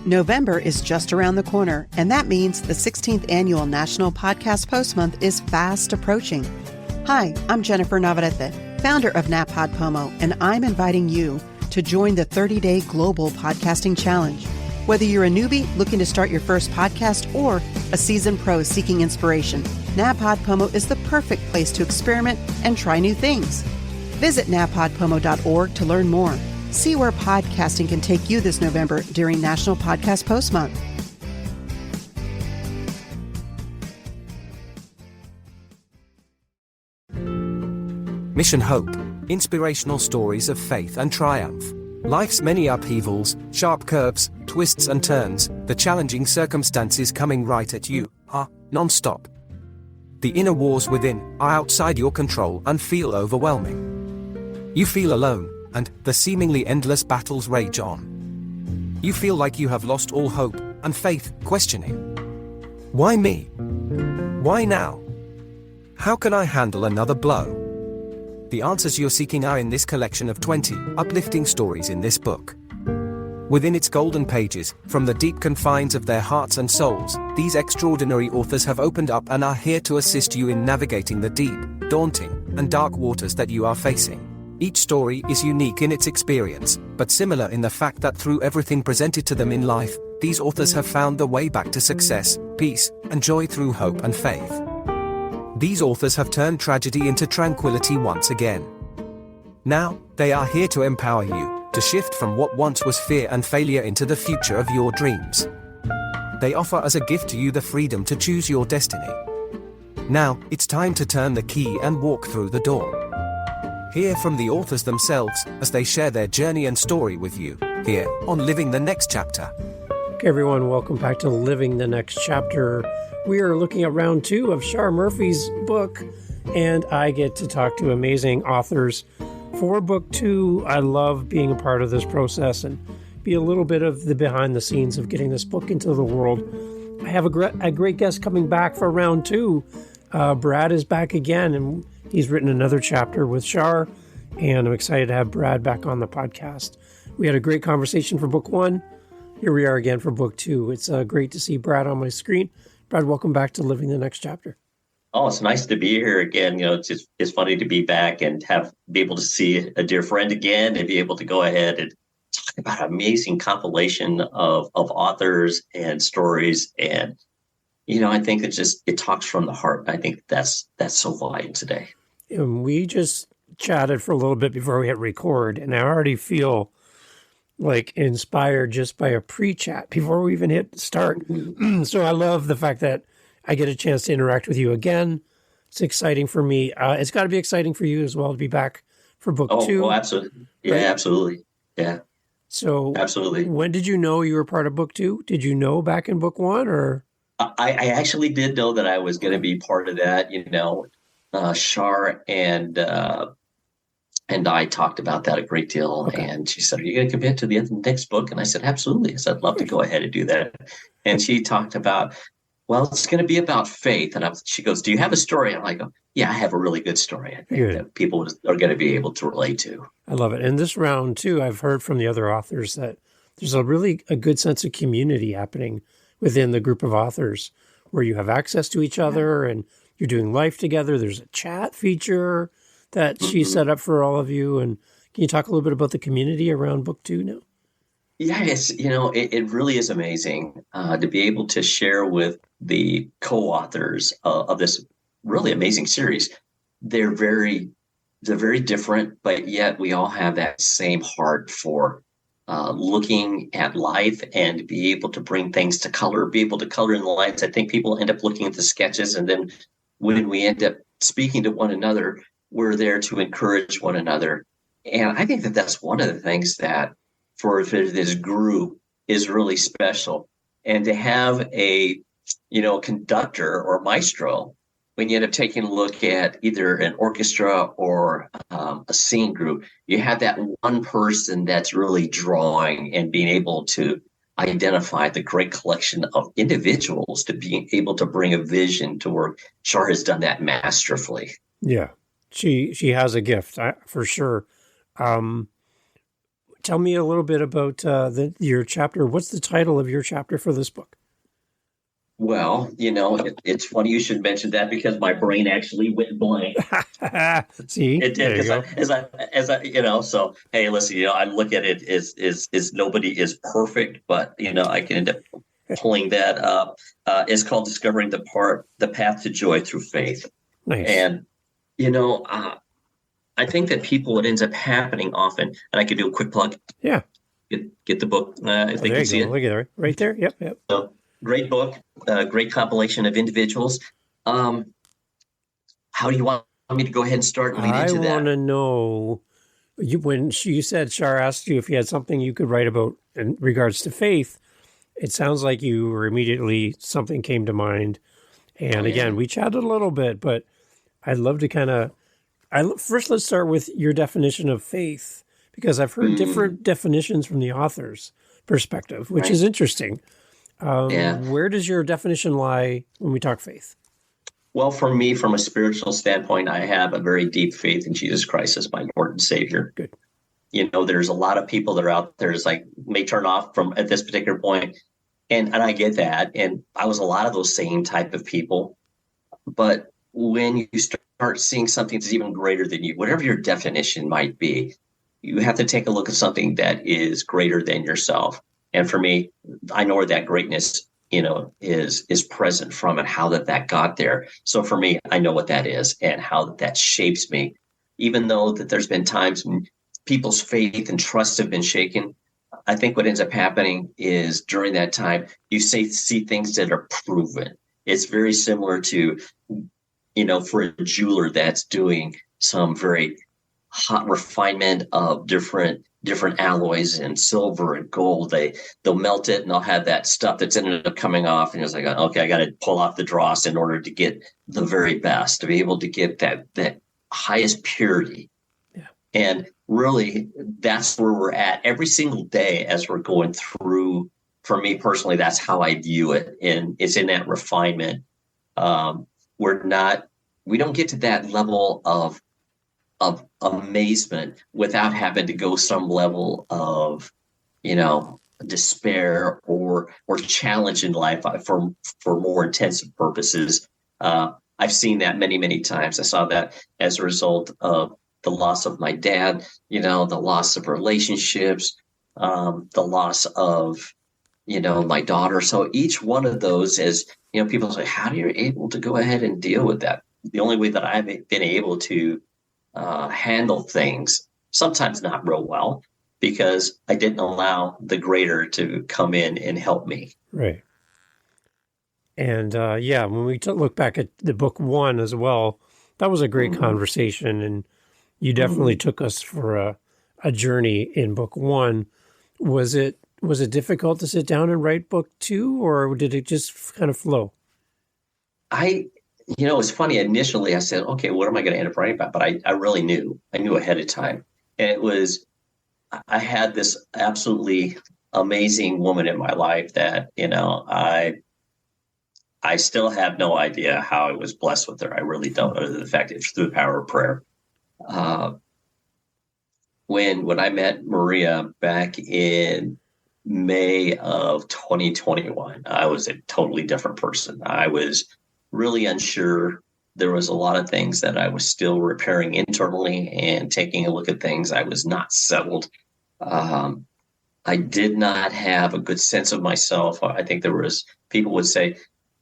November is just around the corner, and that means the 16th Annual National Podcast Post Month is fast approaching. Hi, I'm Jennifer Navarrete, founder of NaPodPomo, and I'm inviting you to join the 30-day Global Podcasting Challenge. Whether you're a newbie looking to start your first podcast or a seasoned pro seeking inspiration, NaPodPomo is the perfect place to experiment and try new things. Visit napodpomo.org to learn more. See where podcasting can take you this November during National Podcast Post Month. Mission Hope. Inspirational stories of faith and triumph. Life's many upheavals, sharp curves, twists and turns, the challenging circumstances coming right at you, are non-stop. The inner wars within are outside your control and feel overwhelming. You feel alone, and the seemingly endless battles rage on. You feel like you have lost all hope and faith, questioning, why me? Why now? How can I handle another blow? The answers you're seeking are in this collection of 20 uplifting stories in this book. Within its golden pages, from the deep confines of their hearts and souls, these extraordinary authors have opened up and are here to assist you in navigating the deep, daunting, and dark waters that you are facing. Each story is unique in its experience, but similar in the fact that through everything presented to them in life, these authors have found the way back to success, peace, and joy through hope and faith. These authors have turned tragedy into tranquility once again. Now, they are here to empower you to shift from what once was fear and failure into the future of your dreams. They offer as a gift to you the freedom to choose your destiny. Now, it's time to turn the key and walk through the door. Hear from the authors themselves as they share their journey and story with you, here on Living the Next Chapter. Okay, everyone, welcome back to Living the Next Chapter. We are looking at round 2 of Shar Murphy's book, and I get to talk to amazing authors for book 2. I love being a part of this process and be a little bit of the behind the scenes of getting this book into the world. I have a great guest coming back for round 2. Brad is back again, and he's written another chapter with Shar, and I'm excited to have Brad back on the podcast. We had a great conversation for book 1. Here we are again for book 2. It's great to see Brad on my screen. Brad, welcome back to Living the Next Chapter. Oh, it's nice to be here again. You know, it's funny to be back and be able to see a dear friend again and be able to go ahead and talk about an amazing compilation of authors and stories. And, you know, I think it talks from the heart. I think that's so vital today. And we just chatted for a little bit before we hit record, and I already feel like inspired just by a pre-chat before we even hit start. So I love the fact that I get a chance to interact with you again. It's exciting for me. It's got to be exciting for you as well to be back for book 2. Oh, absolutely. Yeah, right? Absolutely. Yeah. So absolutely. When did you know you were part of book 2? Did you know back in book 1 or? I actually did know that I was going to be part of that. You know, Shar and I talked about that a great deal. Okay. And she said, are you going to commit to the next book? And I said, absolutely. I said, I'd love to go ahead and do that. And she talked about, well, it's going to be about faith. And she goes, do you have a story? I'm like, yeah, I have a really good story. I think that people are going to be able to relate to. I love it. And this round, too, I've heard from the other authors that there's a good sense of community happening within the group of authors where you have access to each other and you're doing life together. There's a chat feature that she set up for all of you. And can you talk a little bit about the community around book 2 now? Yes, you know, it really is amazing to be able to share with the co-authors of this really amazing series. They're very different, but yet we all have that same heart for looking at life and be able to bring things to color, be able to color in the lines. I think people end up looking at the sketches, and then when we end up speaking to one another, we're there to encourage one another. And I think that that's one of the things that for this group is really special. And to have a conductor or maestro, when you end up taking a look at either an orchestra or a singing group, you have that one person that's really drawing and being able to identify the great collection of individuals to being able to bring a vision to work. Shar has done that masterfully. Yeah. She has a gift, for sure. Tell me a little bit about your chapter. What's the title of your chapter for this book? Well, it's funny you should mention that because my brain actually went blank. See, It did there you because go. so hey, listen, I look at it is nobody is perfect, but I can end up pulling that up. It's called Discovering the Path to Joy Through Faith. Nice. And I think that what ends up happening often, and I could do a quick plug. Yeah. Get the book if they There can you see go. it. Look at it right there. Yep. So great book, great compilation of individuals. How do you want me to go ahead and start and lead into that? I want to know, when you said Shar asked you if you had something you could write about in regards to faith, it sounds like you were immediately, something came to mind. And again, we chatted a little bit, but I'd love to first let's start with your definition of faith, because I've heard different definitions from the author's perspective, which is interesting. Where does your definition lie when we talk faith? Well, for me, from a spiritual standpoint, I have a very deep faith in Jesus Christ as my Lord and Savior. Good. There's a lot of people that are out there may turn off from at this particular point. And I get that. And I was a lot of those same type of people. But when you start seeing something that's even greater than you, whatever your definition might be, you have to take a look at something that is greater than yourself. And for me, I know where that greatness, is present from and how that got there. So for me, I know what that is and how that shapes me. Even though that there's been times when people's faith and trust have been shaken, I think what ends up happening is during that time, you see things that are proven. It's very similar to, for a jeweler that's doing some very hot refinement of different alloys and silver and gold. They'll melt it and they'll have that stuff that's ended up coming off. And it's like, okay, I got to pull off the dross in order to get the very best, to be able to get that highest purity. Yeah. And really, that's where we're at every single day as we're going through. For me personally, that's how I view it. And it's in that refinement. We don't get to that level of amazement without having to go some level of, despair or challenge in life for more intensive purposes. I've seen that many, many times. I saw that as a result of the loss of my dad, the loss of relationships, the loss of, my daughter. So each one of those is, people say, how are you able to go ahead and deal with that? The only way that I've been able to handle things, sometimes not real well, because I didn't allow the greater to come in and help me. Right. And when we look back at the book one as well, that was a great conversation, and you definitely took us for a journey in book one. Was it difficult to sit down and write book two, or did it just kind of flow? It's funny. Initially, I said, okay, what am I going to end up writing about? But I really knew. I knew ahead of time. And I had this absolutely amazing woman in my life that, I still have no idea how I was blessed with her. I really don't, other than the fact it's through the power of prayer. When I met Maria back in May of 2021, I was a totally different person. I was really unsure. There was a lot of things that I was still repairing internally and taking a look at things. I was not settled. I did not have a good sense of myself. I think people would say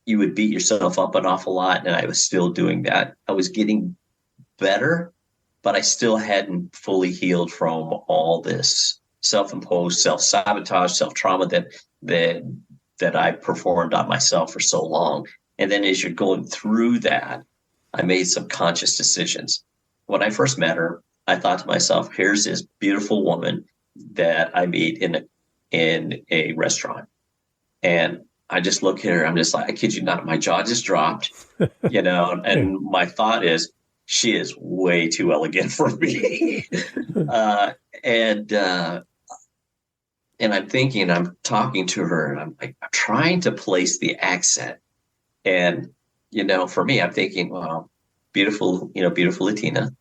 you would beat yourself up an awful lot, and I was still doing that. I was getting better, but I still hadn't fully healed from all this self-imposed self-sabotage, self-trauma that I performed on myself for so long. And then as you're going through that, I made some conscious decisions. When I first met her, I thought to myself, here's this beautiful woman that I meet in a restaurant. And I just look at her, I'm just like, I kid you not, my jaw just dropped, and my thought is, she is way too elegant for me. And I'm thinking, I'm talking to her, and I'm trying to place the accent. And, for me, I'm thinking, well, beautiful Latina.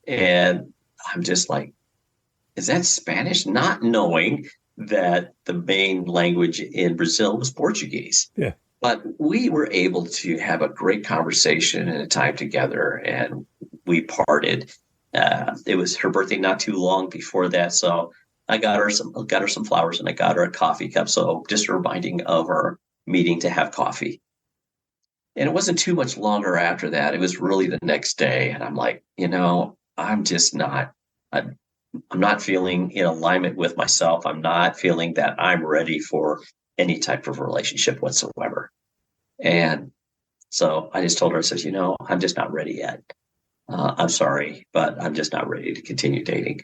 And I'm just like, is that Spanish? Not knowing that the main language in Brazil was Portuguese. Yeah. But we were able to have a great conversation and a time together, and we parted. It was her birthday not too long before that, so I got her some flowers, and I got her a coffee cup. So just reminding of our meeting to have coffee. And it wasn't too much longer after that. It was really the next day, and I'm like, I'm just not. I'm not feeling in alignment with myself. I'm not feeling that I'm ready for any type of relationship whatsoever. And so I just told her, I said, I'm just not ready yet. I'm sorry, but I'm just not ready to continue dating.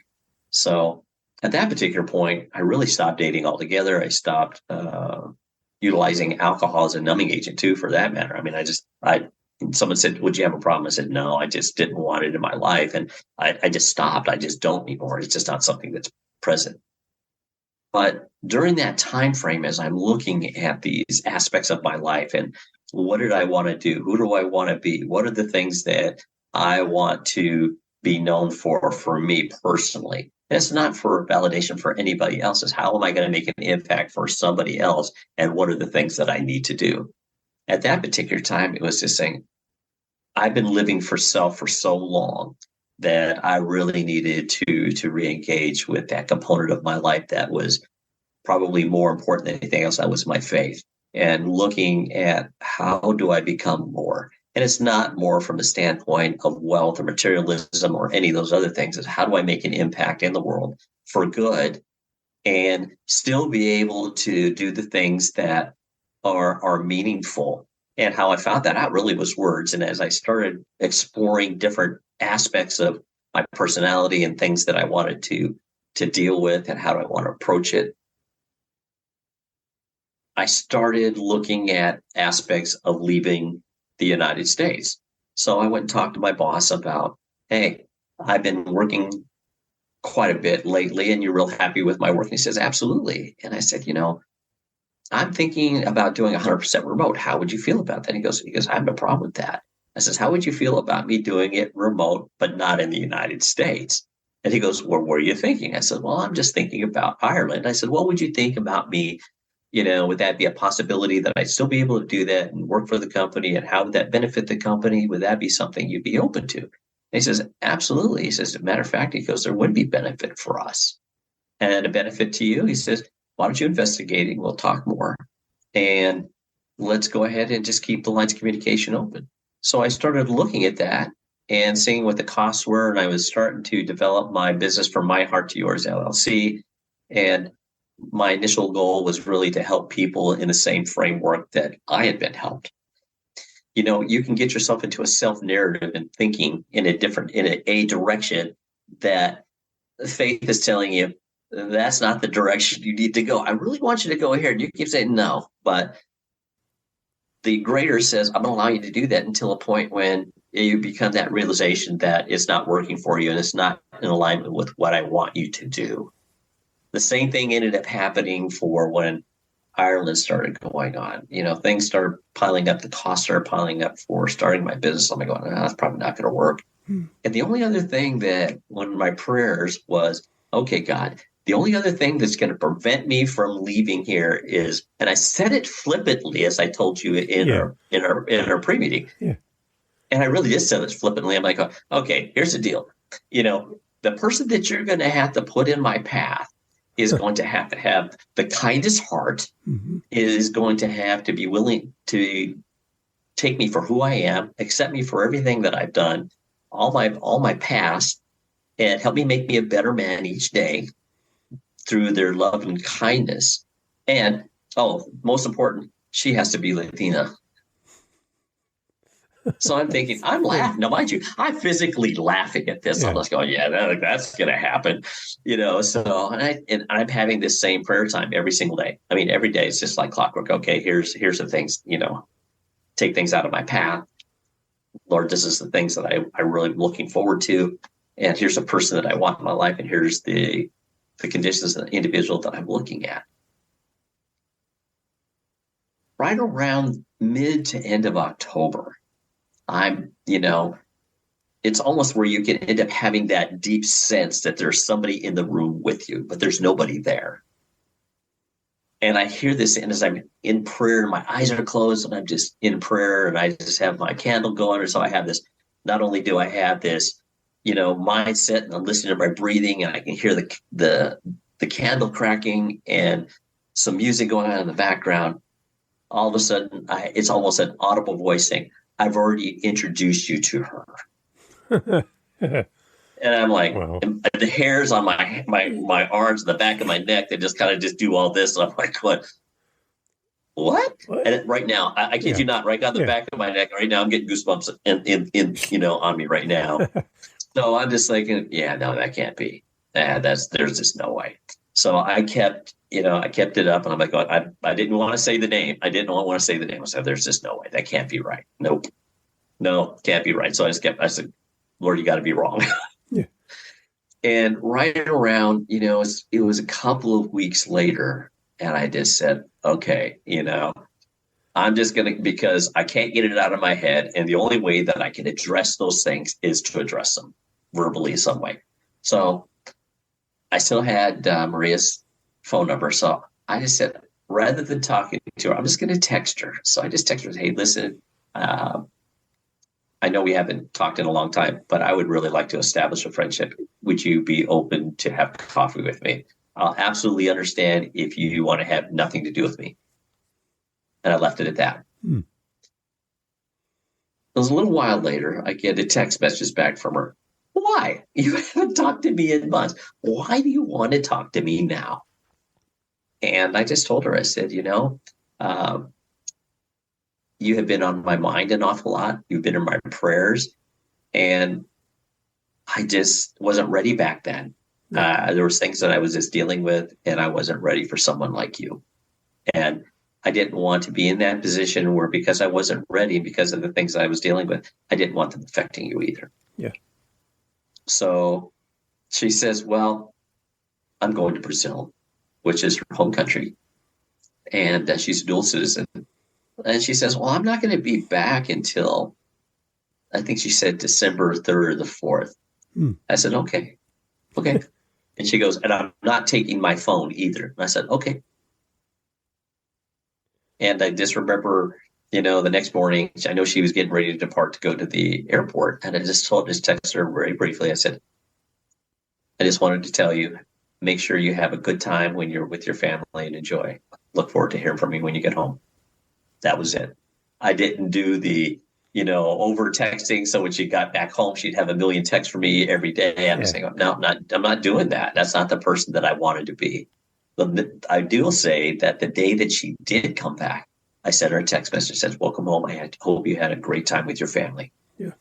So at that particular point, I really stopped dating altogether. I stopped utilizing alcohol as a numbing agent too, for that matter. I mean, someone said, would you have a problem? I said, no, I just didn't want it in my life. And I just stopped. I just don't anymore. It's just not something that's present. But during that time frame, as I'm looking at these aspects of my life and what did I want to do? Who do I want to be? What are the things that I want to be known for me personally? And it's not for validation for anybody else. It's how am I going to make an impact for somebody else? And what are the things that I need to do? At that particular time, it was just saying, I've been living for self for so long that I really needed to re-engage with that component of my life that was probably more important than anything else. That was my faith, and looking at how do I become more. And it's not more from the standpoint of wealth or materialism or any of those other things. It's how do I make an impact in the world for good and still be able to do the things that are meaningful. And how I found that out really was words. And as I started exploring different aspects of my personality and things that I wanted to deal with and how do I want to approach it, I started looking at aspects of leaving the United States. So I went and talked to my boss about, hey, I've been working quite a bit lately and you're real happy with my work. And he says, absolutely. And I said, I'm thinking about doing 100% remote. How would you feel about that? He goes, I have no problem with that. I says, how would you feel about me doing it remote, but not in the United States? And he goes, well, what are you thinking? I said, well, I'm just thinking about Ireland. I said, what would you think about me? Would that be a possibility that I'd still be able to do that and work for the company? And how would that benefit the company? Would that be something you'd be open to? And he says, absolutely. He says, as a matter of fact, he goes, there would be benefit for us. And a benefit to you, he says, why don't you investigate it? We'll talk more. And let's go ahead and just keep the lines of communication open. So I started looking at that and seeing what the costs were. And I was starting to develop my business from My Heart to Yours LLC. And my initial goal was really to help people in the same framework that I had been helped. You can get yourself into a self-narrative and thinking in a direction that faith is telling you, that's not the direction you need to go. I really want you to go here. And you keep saying no, but the greater says, I'm going to allow you to do that until a point when you become that realization that it's not working for you and it's not in alignment with what I want you to do. The same thing ended up happening for when Ireland started going on. Things started piling up. The costs started piling up for starting my business. I'm going, that's probably not going to work. And the only other thing that one of my prayers was, okay, God, the only other thing that's going to prevent me from leaving here is, and I said it flippantly, as I told you in our pre-meeting. Yeah. And I really just said it flippantly. I'm like, okay, here's the deal. The person that you're going to have to put in my path is going to have the kindest heart, is going to have to be willing to take me for who I am, accept me for everything that I've done, all my past, and help me make me a better man each day through their love and kindness. And, most important, she has to be Latina. So I'm thinking, I'm laughing. Now, mind you, I'm physically laughing at this. Yeah. I'm just going, that's going to happen. So, and I'm having this same prayer time every single day. I mean, every day it's just like clockwork. Okay, here's the things, take things out of my path. Lord, this is the things that I'm really looking forward to. And here's a person that I want in my life. And here's the conditions of the individual that I'm looking at. Right around mid to end of October, I'm, it's almost where you can end up having that deep sense that there's somebody in the room with you, but there's nobody there. And I hear this, and as I'm in prayer, my eyes are closed, and I'm just in prayer, and I just have my candle going. And so I have this, not only do I have this, mindset, and I'm listening to my breathing, and I can hear the candle cracking and some music going on in the background. All of a sudden, it's almost an audible voice saying, "I've already introduced you to her." And I'm like, wow. And the hairs on my arms and the back of my neck, they just kind of just do all this. And I'm like, what? And right now, I kid you not, right on the back of my neck, right now, I'm getting goosebumps in on me right now. So I'm just thinking, no, that can't be. There's just no way. So I kept it up, and I'm like, I didn't want to say the name. I didn't want to say the name. I said, there's just no way. That can't be right. Nope. No, can't be right. So I said, Lord, you got to be wrong. Yeah. And right around, it was a couple of weeks later, and I just said, okay, I'm just going to, because I can't get it out of my head. And the only way that I can address those things is to address them verbally some way. So I still had Maria's phone number. So I just said, rather than talking to her, I'm just going to text her. So I just texted her, hey, listen, I know we haven't talked in a long time, but I would really like to establish a friendship. Would you be open to have coffee with me? I'll absolutely understand if you want to have nothing to do with me. And I left it at that. It was a little while later, I get a text message back from her. Why? You haven't talked to me in months. Why do you want to talk to me now? And I just told her, I said, you have been on my mind an awful lot. You've been in my prayers. And I just wasn't ready back then. There was things that I was just dealing with, and I wasn't ready for someone like you. And I didn't want to be in that position where, because I wasn't ready, because of the things I was dealing with, I didn't want them affecting you either. Yeah. So she says, well, I'm going to Brazil, which is her home country. And she's a dual citizen. And she says, well, I'm not going to be back until, I think she said December 3rd or the 4th. I said, okay. And she goes, and I'm not taking my phone either. And I said, okay. And I just remember, the next morning, I know she was getting ready to depart to go to the airport. And I just texted her very briefly. I said, I just wanted to tell you, make sure you have a good time when you're with your family and enjoy. Look forward to hearing from you when you get home. That was it. I didn't do the, over texting. So when she got back home, she'd have a million texts from me every day. I'm just saying, no, I'm not doing that. That's not the person that I wanted to be. But I do say that the day that she did come back, I sent her a text message that says, welcome home. I hope you had a great time with your family. Yeah.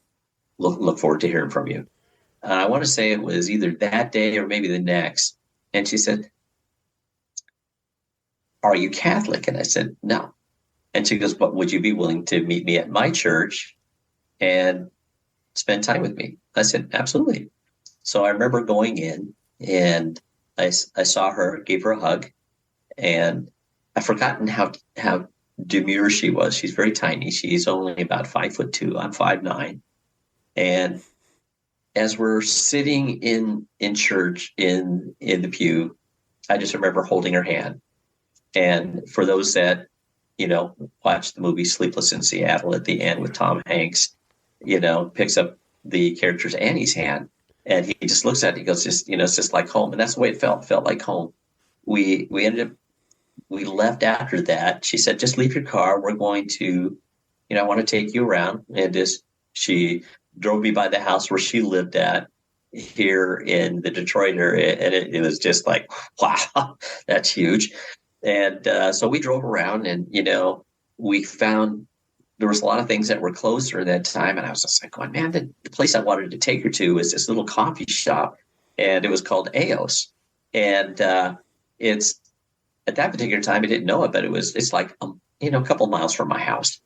Look forward to hearing from you. I want to say it was either that day or maybe the next. And she said, are you Catholic? And I said, no. And she goes, but would you be willing to meet me at my church and spend time with me? I said, absolutely. So I remember going in, and I saw her, gave her a hug, and I've forgotten how demure she was. She's very tiny. She's only about 5'2". I'm 5'9". And as we're sitting in church in the pew, I just remember holding her hand. And for those that watch the movie Sleepless in Seattle, at the end with Tom Hanks, picks up the character's Annie's hand, and he just looks at it. He goes, it's just like home. And that's the way it felt like home. We left after that. She said, just leave your car. We're going to, I want to take you around. And she drove me by the house where she lived at here in the Detroit area. And it was just like, wow, that's huge. And so we drove around, and, we found there was a lot of things that were closed during that time. And I was just like, going, man, the place I wanted to take her to was this little coffee shop, and it was called Eos. And it's at that particular time, I didn't know it, but it's like, a couple miles from my house.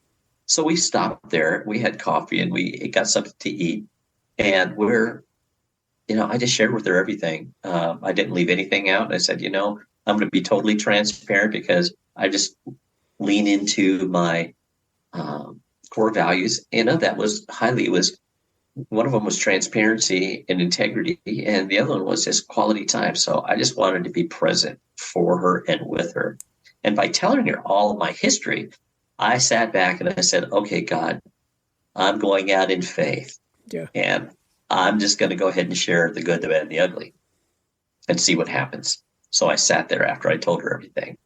So we stopped there. We had coffee, and we got something to eat. And I just shared with her everything. I didn't leave anything out. I said, I'm going to be totally transparent, because I just lean into my core values. That was one of them was transparency and integrity, and the other one was just quality time. So I just wanted to be present for her and with her. And by telling her all of my history, I sat back and I said, okay, God, I'm going out in faith. Yeah. And I'm just going to go ahead and share the good, the bad, and the ugly and see what happens. So I sat there after I told her everything.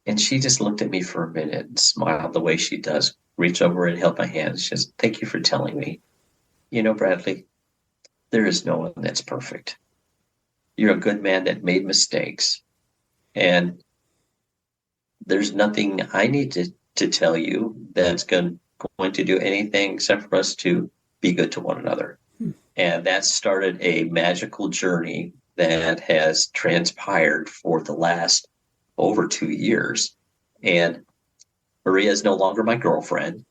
And she just looked at me for a minute and smiled the way she does, reached over and held my hand. She says, thank you for telling me. You know, Bradley, there is no one that's perfect. You're a good man that made mistakes. And there's nothing I need to tell you that's going to do anything except for us to be good to one another. And that started a magical journey that has transpired for the last over 2 years. And Maria is no longer my girlfriend.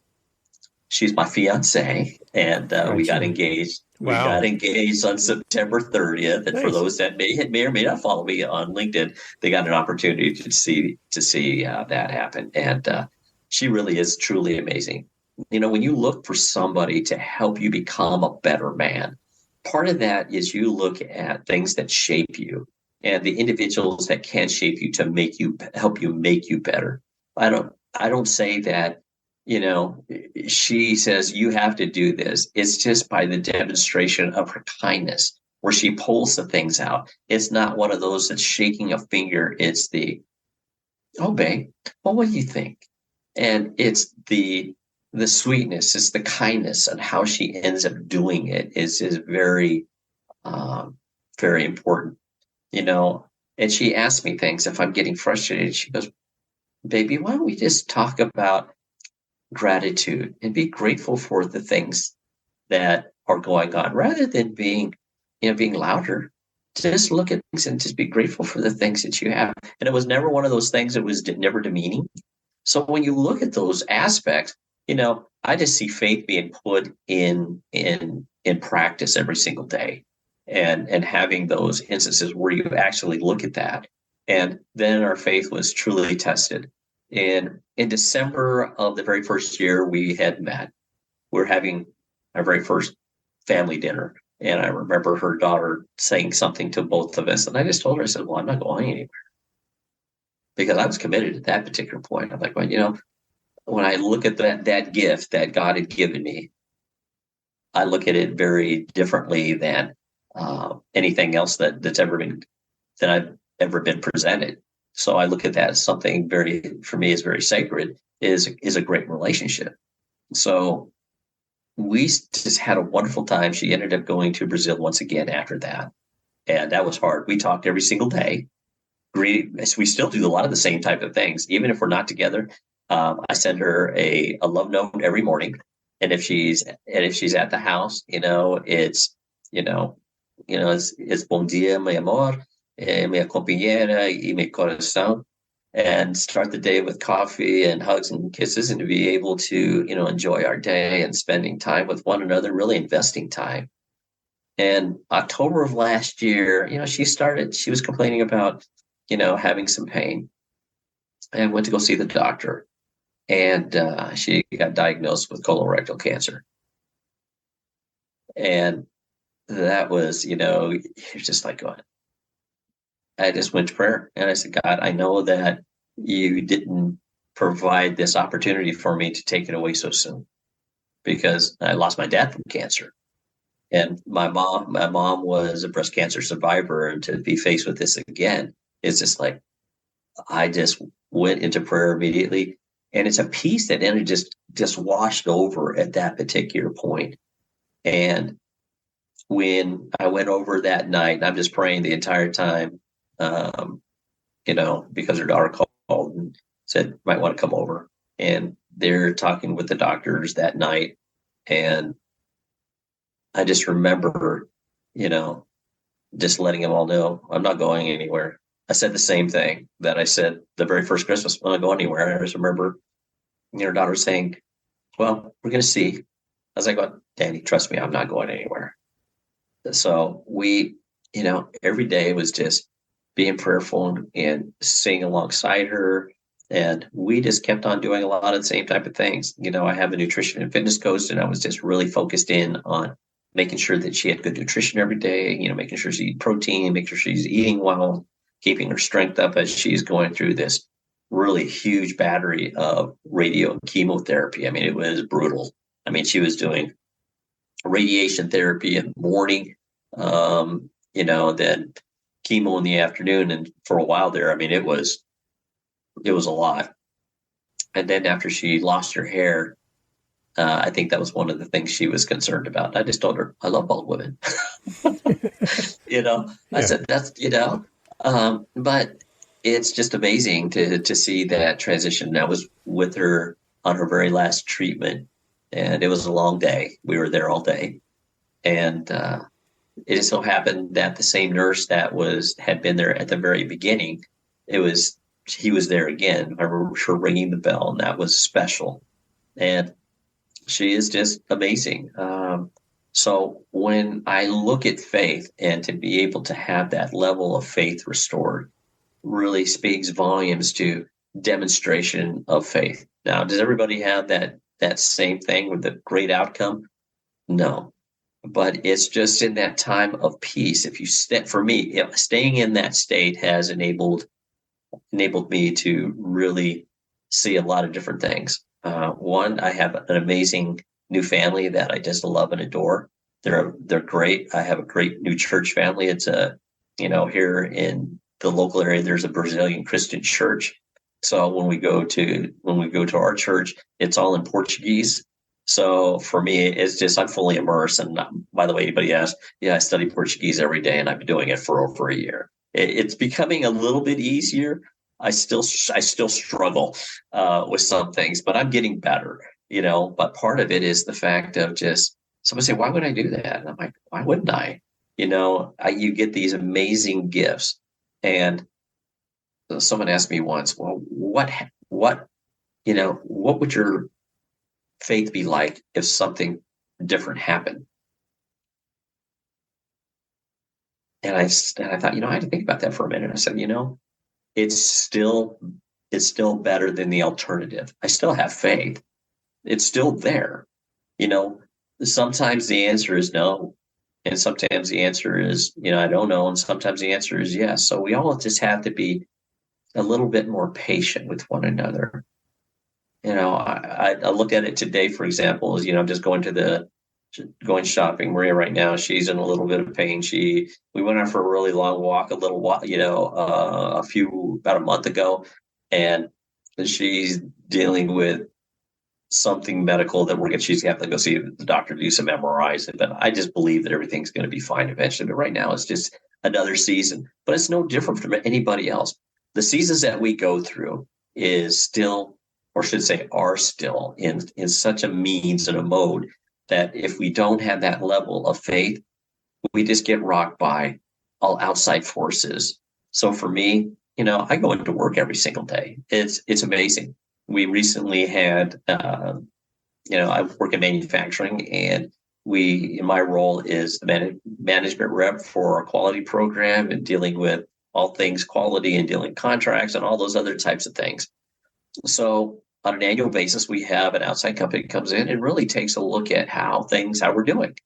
She's my fiance, and we got engaged. Wow. We got engaged on September 30th. And Nice. for those that may or may not follow me on LinkedIn, they got an opportunity to see that happen. And she really is truly amazing. You know, when you look for somebody to help you become a better man, part of that is you look at things that shape you and the individuals that can shape you to help you make you better. I don't say that, you know, she says you have to do this. It's just by the demonstration of her kindness where she pulls the things out. It's not one of those that's shaking a finger. It's the, oh, babe, well, what do you think? And it's the sweetness, it's the kindness, and how she ends up doing it is very, very important, you know. And she asks me things if I'm getting frustrated. She goes, baby, why don't we just talk about gratitude and be grateful for the things that are going on rather than being louder. Just look at things and just be grateful for the things that you have. And it was never one of those things that was never demeaning. So when you look at those aspects, you know, I just see faith being put in practice every single day, and having those instances where you actually look at that. And then our faith was truly tested. And in December of the very first year we had met, we're having our very first family dinner. And I remember her daughter saying something to both of us. And I just told her, I said, well, I'm not going anywhere. Because I was committed at that particular point. I'm like, well, you know, when I look at that gift that God had given me, I look at it very differently than anything else that I've ever been presented. So I look at that as something for me, is very sacred, is a great relationship. So we just had a wonderful time. She ended up going to Brazil once again after that. And that was hard. We talked every single day. We still do a lot of the same type of things, even if we're not together. I send her a love note every morning. And if she's at the house, you know, it's bon dia, mi amor, mi compañera y mi corazón, and start the day with coffee and hugs and kisses, and to be able to, you know, enjoy our day and spending time with one another, really investing time. And October of last year, you know, she was complaining about, you know, having some pain, and went to go see the doctor. And she got diagnosed with colorectal cancer. And that was, you know, you're just like going, I just went to prayer and I said, God, I know that you didn't provide this opportunity for me to take it away so soon, because I lost my dad from cancer. And my mom was a breast cancer survivor, and to be faced with this again, it's just like, I just went into prayer immediately. And it's a peace that then just washed over at that particular point. And when I went over that night, I'm just praying the entire time, you know, because her daughter called and said, might want to come over. And they're talking with the doctors that night. And I just remember, you know, just letting them all know, I'm not going anywhere. I said the same thing that I said the very first Christmas, I'm not going anywhere. And I just remember your daughter saying, well, we're going to see. I was like, well, Danny, trust me, I'm not going anywhere. So we, you know, every day was just being prayerful and singing alongside her, And we just kept on doing a lot of the same type of things. I have a nutrition and fitness coach, and I was just really focused in on making sure that she had good nutrition every day, making sure she eat protein, making sure she's eating well, keeping her strength up as she's going through this really huge battery of radio and chemotherapy. I mean, it was brutal. I mean, she was doing radiation therapy in the morning, then chemo in the afternoon. And for a while there, I mean, it was a lot. And then after she lost her hair, I think that was one of the things she was concerned about. I just told her, I love bald women. I said, that's, but it's just amazing to see that transition. I was with her on her very last treatment, and it was a long day. We were there all day. And it just so happened that the same nurse that had been there at the very beginning, he was there again. I remember her ringing the bell, and that was special. And she is just amazing. So when I look at faith, and to be able to have that level of faith restored really speaks volumes to demonstration of faith. Now, does everybody have that same thing with the great outcome? No. But it's just in that time of peace. For me, staying in that state has enabled me to really see a lot of different things. One, I have an amazing new family that I just love and adore. They're great. I have a great new church family. It's here in the local area, there's a Brazilian Christian church. So when we go to our church, it's all in Portuguese. So for me, it's just, I'm fully immersed. And by the way, anybody asks, I study Portuguese every day, and I've been doing it for over a year. It's becoming a little bit easier. I still struggle with some things, but I'm getting better, but part of it is the fact of just somebody say, why would I do that? And I'm like, why wouldn't I? You get these amazing gifts. And someone asked me once, well, what would your faith be like if something different happened? And I thought, I had to think about that for a minute. I said, it's still better than the alternative. I still have faith. It's still there. Sometimes the answer is no. And sometimes the answer is, I don't know. And sometimes the answer is yes. So we all just have to be a little bit more patient with one another. I look at it today, for example, as, I'm just going shopping. Maria right now, she's in a little bit of pain. We went out for a really long walk, about a month ago, and she's dealing with something medical that she's going to have to go see the doctor, do some MRIs. But I just believe that everything's going to be fine eventually. But right now it's just another season, but it's no different from anybody else. The seasons that we go through is still, or should say are still in such a means and a mode that if we don't have that level of faith, we just get rocked by all outside forces. So for me, I go into work every single day. It's amazing. We recently had, I work in manufacturing, and my role is the management rep for our quality program and dealing with all things quality and dealing contracts and all those other types of things. So on an annual basis, we have an outside company that comes in and really takes a look at how we're doing.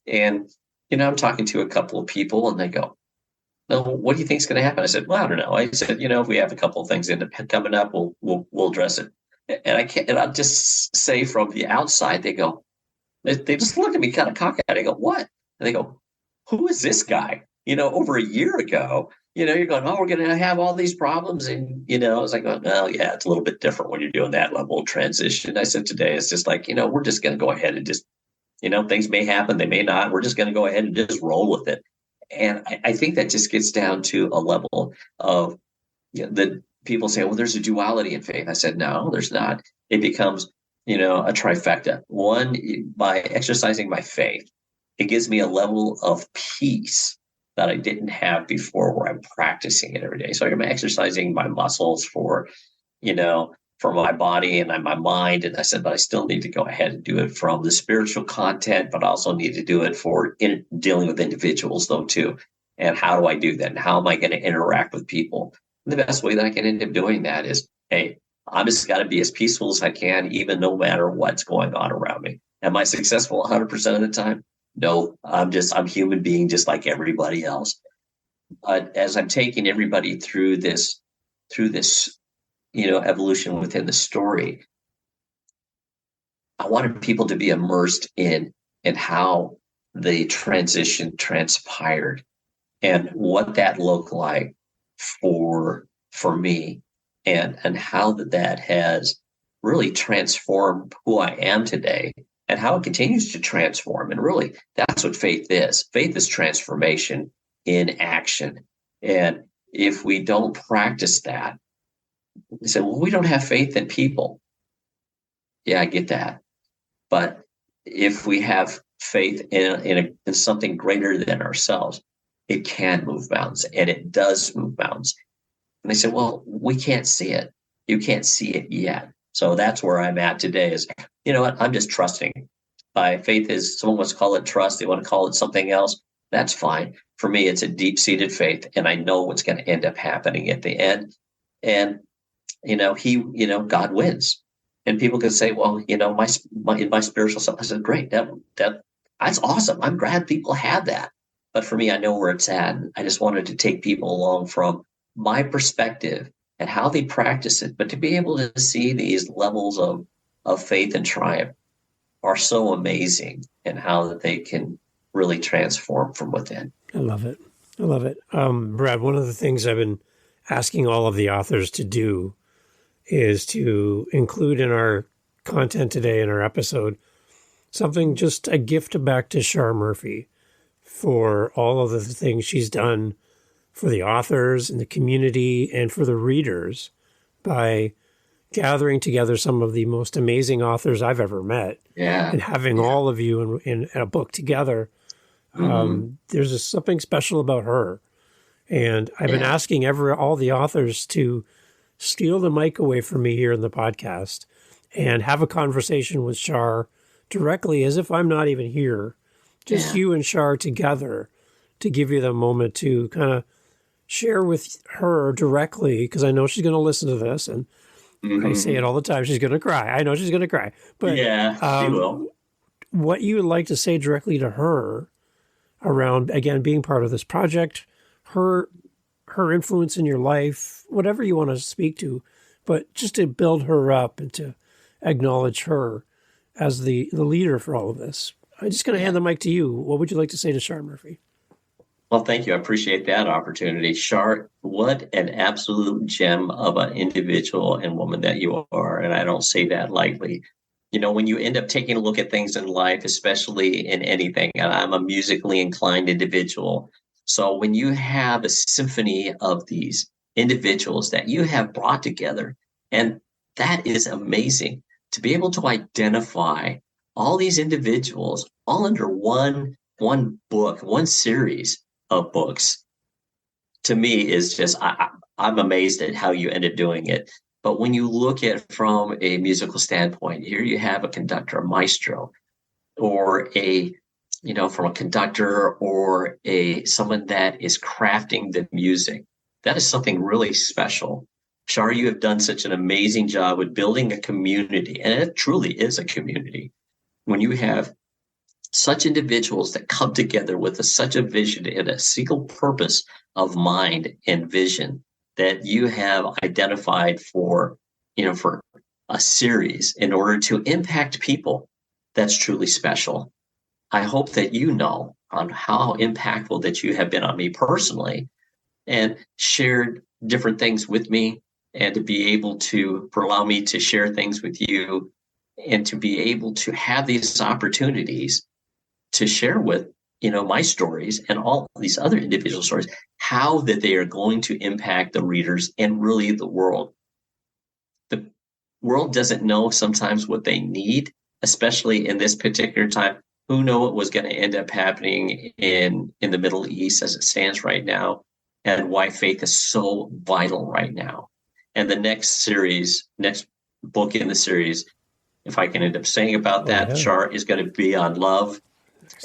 And, I'm talking to a couple of people, and they go, no, what do you think is going to happen? I said, well, I don't know. I said, if we have a couple of things coming up, we'll address it. And I'll just say from the outside, they go, they just look at me kind of cockeyed. I go, what? And they go, who is this guy? Over a year ago, you're going, oh, we're going to have all these problems. And, I was like, well, yeah, it's a little bit different when you're doing that level of transition. I said, today, it's just like, we're just going to go ahead and just, things may happen, they may not. We're just going to go ahead and just roll with it. And I think that just gets down to a level of the people say, well, there's a duality in faith. I said, no, there's not. It becomes, a trifecta. One, by exercising my faith, it gives me a level of peace that I didn't have before, where I'm practicing it every day. So I'm exercising my muscles for my body and my mind. And I said, but I still need to go ahead and do it from the spiritual content, but also need to do it for dealing with individuals though too. And how do I do that? And how am I going to interact with people? And the best way that I can end up doing that is hey, I'm just got to be as peaceful as I can, even no matter what's going on around me. Am I successful 100% of the time? No, I'm a human being just like everybody else. But as I'm taking everybody through this, evolution within the story, I wanted people to be immersed in how the transition transpired and what that looked like for me, and how that has really transformed who I am today, and how it continues to transform. And really, that's what faith is. Faith is transformation in action. And if we don't practice that, we say, well, we don't have faith in people. Yeah, I get that. But if we have faith in something greater than ourselves, it can move mountains, and it does move mountains. And they say, well, we can't see it. You can't see it yet. So that's where I'm at today is, you know what? I'm just trusting. My faith is, someone wants to call it trust. They want to call it something else. That's fine. For me, it's a deep-seated faith, and I know what's going to end up happening at the end. And, God wins. And people can say, well, in my spiritual self, I said, great. That's awesome. I'm glad people have that. But for me, I know where it's at. I just wanted to take people along from my perspective and how they practice it, but to be able to see these levels of faith and triumph are so amazing, and how that they can really transform from within. I love it. I love it. Brad, one of the things I've been asking all of the authors to do is to include in our content today, in our episode, something, just a gift back to Char Murphy for all of the things she's done for the authors and the community and for the readers by gathering together some of the most amazing authors I've ever met. Yeah. And having all of you in a book together. There's something special about her. And I've been asking all the authors to steal the mic away from me here in the podcast and have a conversation with Char directly, as if I'm not even here. Just you and Char together, to give you the moment to kind of share with her directly, because I know she's going to listen to this, and I say it all the time, she's going to cry. I know she's going to cry. But she will. What you would like to say directly to her around, again, being part of this project, her influence in your life, whatever you want to speak to, but just to build her up and to acknowledge her as the leader for all of this. I'm just going to hand the mic to you. What would you like to say to Char Murphy? Well, thank you. I appreciate that opportunity. Char, what an absolute gem of an individual and woman that you are. And I don't say that lightly. When you end up taking a look at things in life, especially in anything, and I'm a musically inclined individual. So when you have a symphony of these individuals that you have brought together, and that is amazing to be able to identify all these individuals all under one book, one series of books, to me is just, I'm amazed at how you ended doing it. But when you look at it from a musical standpoint, here you have a conductor, a maestro, or from a conductor, or someone that is crafting the music. That is something really special. Char, you have done such an amazing job with building a community, and it truly is a community. When you have such individuals that come together with such a vision and a single purpose of mind and vision that you have identified for a series in order to impact people, that's truly special. I hope that you know on how impactful that you have been on me personally, and shared different things with me, and to be able to allow me to share things with you, and to be able to have these opportunities to share with, my stories and all these other individual stories, how that they are going to impact the readers and really the world. The world doesn't know sometimes what they need, especially in this particular time. Who knew what was going to end up happening in the Middle East as it stands right now, and why faith is so vital right now. And the next book in the series, if I can end up saying about that, Char, is going to be on love,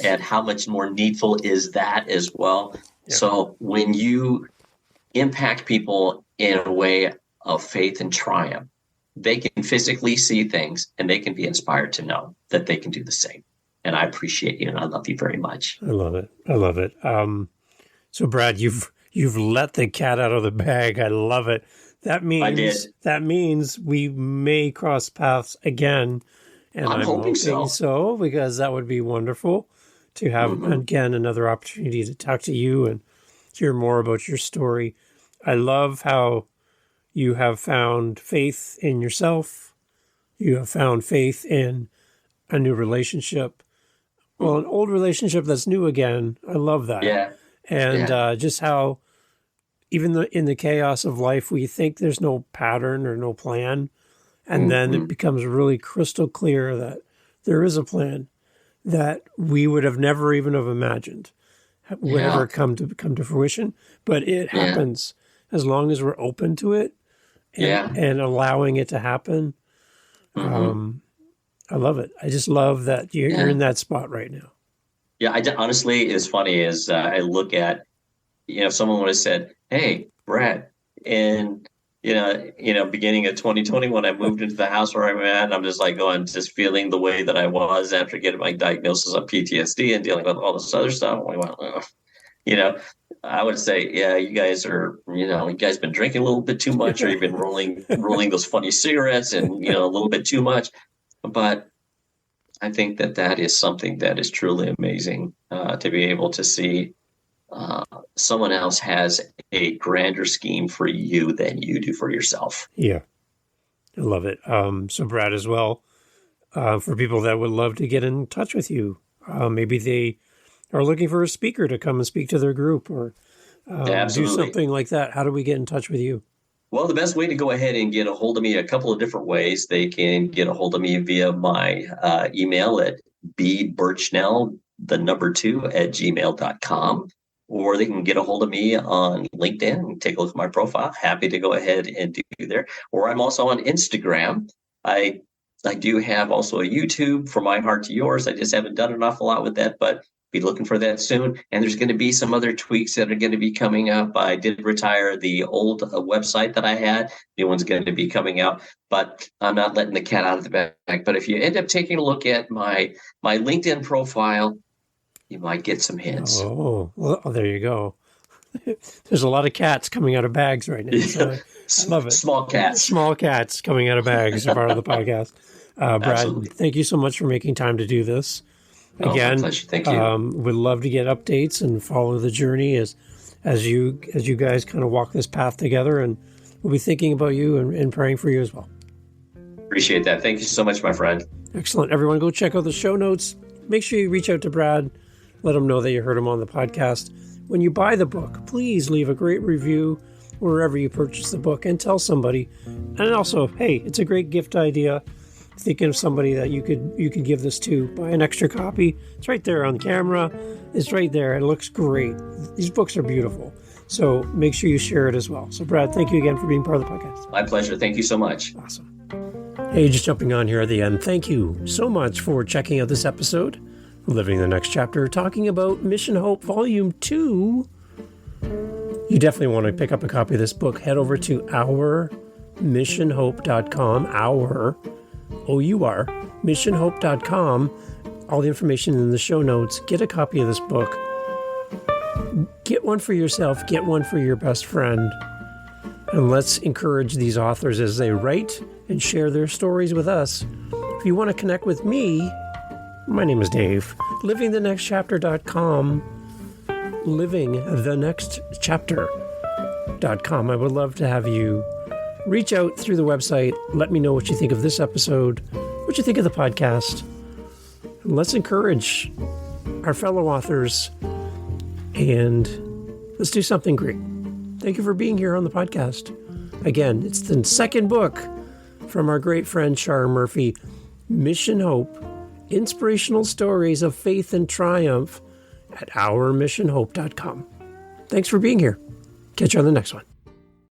and how much more needful is that as well. Yeah. So when you impact people in a way of faith and triumph, they can physically see things and they can be inspired to know that they can do the same. And I appreciate you and I love you very much. I love it. I love it. So Brad, you've let the cat out of the bag. I love it. That means we may cross paths again. And I'm hoping so, because that would be wonderful to have, again, another opportunity to talk to you and hear more about your story. I love how you have found faith in yourself. You have found faith in a new relationship. Well, an old relationship that's new again. I love that. Yeah. And just how, even in the chaos of life, we think there's no pattern or no plan. And then it becomes really crystal clear that there is a plan that we would have never even have imagined would ever come to fruition. But it happens as long as we're open to it and allowing it to happen. I love it. I just love that you're in that spot right now. Yeah, honestly, it's funny as I look at, if someone would have said, "Hey, Brad," and beginning of 2020 when I moved into the house where I'm at, I'm just feeling the way that I was after getting my diagnosis of PTSD and dealing with all this other stuff. I'm like, well, I would say, yeah, you guys are, you guys been drinking a little bit too much, or you've been rolling those funny cigarettes and, a little bit too much. But I think that is something that is truly amazing to be able to see someone else has a grander scheme for you than you do for yourself. Yeah, I love it. So Brad, as well, for people that would love to get in touch with you, maybe they are looking for a speaker to come and speak to their group or do something like that. How do we get in touch with you? Well, the best way to go ahead and get a hold of me, a couple of different ways. They can get a hold of me via my email at bburchnell, 2 @gmail.com. Or they can get a hold of me on LinkedIn and take a look at my profile. Happy to go ahead and do there. Or I'm also on Instagram. I do have also a YouTube, From My Heart to Yours. I just haven't done an awful lot with that, but be looking for that soon. And there's going to be some other tweaks that are going to be coming up. I did retire the old website that I had. New one's going to be coming out, but I'm not letting the cat out of the bag. But if you end up taking a look at my LinkedIn profile, you might get some hints. Oh, well, there you go. There's a lot of cats coming out of bags right now. So I love it. Small cats. Small cats coming out of bags are part of the podcast. Brad, Absolutely. Thank you so much for making time to do this. Again, my pleasure. Thank you. Would love to get updates and follow the journey as you guys kind of walk this path together. And we'll be thinking about you and praying for you as well. Appreciate that. Thank you so much, my friend. Excellent. Everyone go check out the show notes. Make sure you reach out to Brad. Let him know that you heard him on the podcast. When you buy the book, please leave a great review wherever you purchase the book and tell somebody. And also, hey, it's a great gift idea. Thinking of somebody that you could give this to. Buy an extra copy. It's right there on camera. It's right there. It looks great. These books are beautiful. So make sure you share it as well. So Brad, thank you again for being part of the podcast. My pleasure. Thank you so much. Awesome. Hey, just jumping on here at the end. Thank you so much for checking out this episode. Living the Next Chapter, talking about Mission Hope Volume 2. You definitely want to pick up a copy of this book. Head over to ourmissionhope.com, missionhope.com. All the information in the show notes. Get a copy of this book. Get one for yourself. Get one for your best friend. And let's encourage these authors as they write and share their stories with us. If you want to connect with me, my name is Dave. LivingTheNextChapter.com. LivingTheNextChapter.com. I would love to have you reach out through the website. Let me know what you think of this episode, what you think of the podcast. And let's encourage our fellow authors and let's do something great. Thank you for being here on the podcast. Again, it's the second book from our great friend Shar Murphy, Mission Hope, Inspirational Stories of Faith and Triumph at ourmissionhope.com. Thanks for being here. Catch you on the next one.